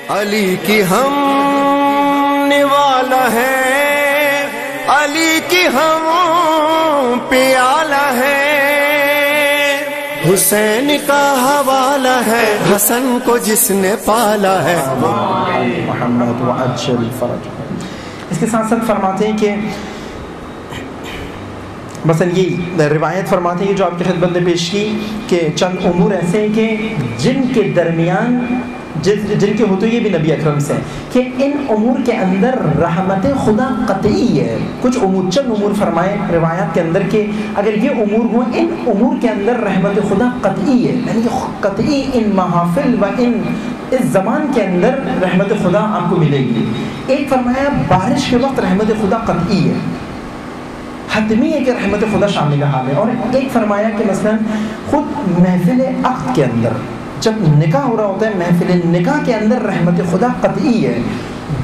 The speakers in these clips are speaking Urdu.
علی کی ہم نوالا ہے، علی کی ہم پیالہ ہے، حسین کا حوالہ ہے، حسن کو جس نے پالا ہے محمد وعجل فرج۔ اس کے ساتھ ساتھ فرماتے ہیں کہ مثلا یہ روایت فرماتے ہیں کہ جو آپ کی خدمت نے پیش کی کہ چند امور ایسے ہیں کہ جن کے درمیان جن کے ہوتے یہ بھی نبی اکرم سے کہ ان امور کے اندر رحمت خدا قطعی ہے۔ کچھ امور چند امور فرمائے روایات کے اندر کہ اگر یہ امور ہوں ان امور کے اندر رحمت خدا قطعی ہے، یعنی کہ قطعی ان محافل و اس زمان کے اندر رحمت خدا آپ کو ملے گی۔ ایک فرمایا بارش کے وقت رحمت خدا قطعی ہے، حتمی ہے کہ رحمت خدا شامل حال ہے۔ اور ایک فرمایا کہ مثلا خود محفل عقد کے اندر جب نکاح ہو رہا ہوتا ہے، محفل نکاح کے اندر رحمت خدا قطعی ہے۔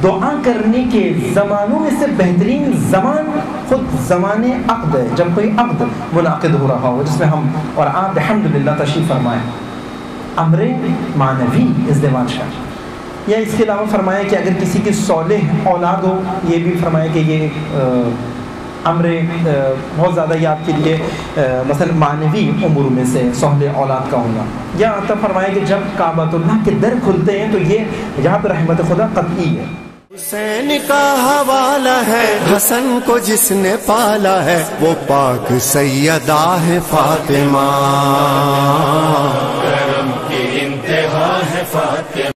دعا کرنے کے زمانوں میں سے بہترین زمان خود زمان عقد ہے، جب کوئی عقد منعقد ہو رہا ہو جس میں ہم اور آپ الحمدللہ تشریف فرمائیں، امر معنوی ازدواج کا۔ یا اس کے علاوہ فرمایا کہ اگر کسی کی صالح اولاد ہو، یہ بھی فرمایا کہ یہ امر بہت زیادہ یہ آپ کے لیے مثلا معنوی امور میں سے صالح اولاد کا ہونا۔ یا تب فرمایا کہ جب کعبۃ اللہ کے در کھلتے ہیں تو یہ یہاں پہ رحمت خدا قطعی ہے۔ حسین کا حوالہ ہے، حسن کو جس نے پالا ہے وہ پاک سیدہ ہے فاطمہ، کرم کی انتہا ہے فاطمہ۔